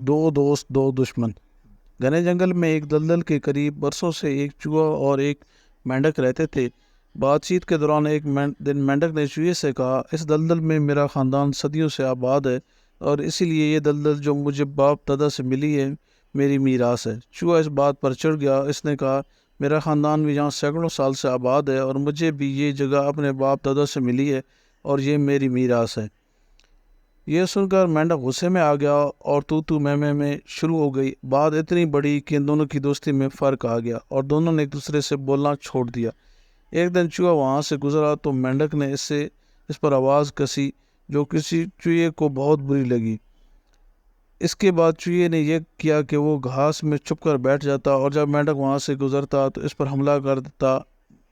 دو دوست دو دشمن۔ گھنے جنگل میں ایک دلدل کے قریب برسوں سے ایک چوہا اور ایک مینڈک رہتے تھے۔ بات چیت کے دوران ایک دن مینڈک نے چوہے سے کہا، اس دلدل میں میرا خاندان صدیوں سے آباد ہے اور اسی لیے یہ دلدل جو مجھے باپ دادا سے ملی ہے میری میراث ہے۔ چوہا اس بات پر چڑھ گیا۔ اس نے کہا، میرا خاندان بھی یہاں سینکڑوں سال سے آباد ہے اور مجھے بھی یہ جگہ اپنے باپ دادا سے ملی ہے اور یہ میری میراث ہے۔ یہ سن کر مینڈک غصے میں آ گیا اور تو میں شروع ہو گئی۔ بات اتنی بڑی کہ ان دونوں کی دوستی میں فرق آ گیا اور دونوں نے ایک دوسرے سے بولنا چھوڑ دیا۔ ایک دن چوہا وہاں سے گزرا تو مینڈک نے اس پر آواز کسی جو کسی چوہے کو بہت بری لگی۔ اس کے بعد چوہے نے یہ کیا کہ وہ گھاس میں چھپ کر بیٹھ جاتا اور جب مینڈک وہاں سے گزرتا تو اس پر حملہ کر دیتا۔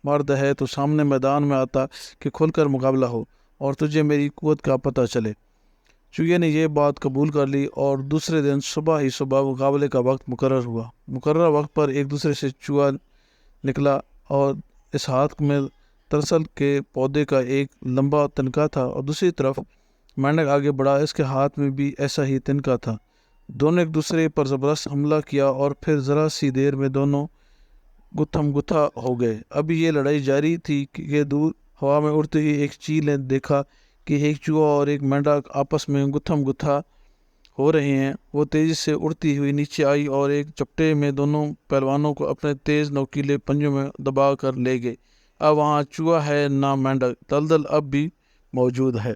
مرد ہے تو سامنے میدان میں آتا کہ کھل کر مقابلہ ہو اور تجھے میری قوت کا پتہ چلے۔ چوہے نے یہ بات قبول کر لی اور دوسرے دن صبح ہی مقابلے کا وقت مقرر ہوا۔ مقررہ وقت پر ایک دوسرے سے چوہا نکلا اور اس ہاتھ میں ترسل کے پودے کا ایک لمبا تنکا تھا اور دوسری طرف مینڈک آگے بڑھا، اس کے ہاتھ میں بھی ایسا ہی تنکا تھا۔ دونوں ایک دوسرے پر زبردست حملہ کیا اور پھر ذرا سی دیر میں دونوں گتھم گتھا ہو گئے۔ ابھی یہ لڑائی جاری تھی کہ دور ہوا میں اڑتی ہوئی ایک چیل نے دیکھا کہ ایک چوہا اور ایک مینڈک آپس میں گتھم گتھا ہو رہے ہیں۔ وہ تیزی سے اڑتی ہوئی نیچے آئی اور ایک چپٹے میں دونوں پہلوانوں کو اپنے تیز نوکیلے پنجوں میں دبا کر لے گئی۔ اب وہاں چوہا ہے نہ مینڈک، دلدل اب بھی موجود ہے۔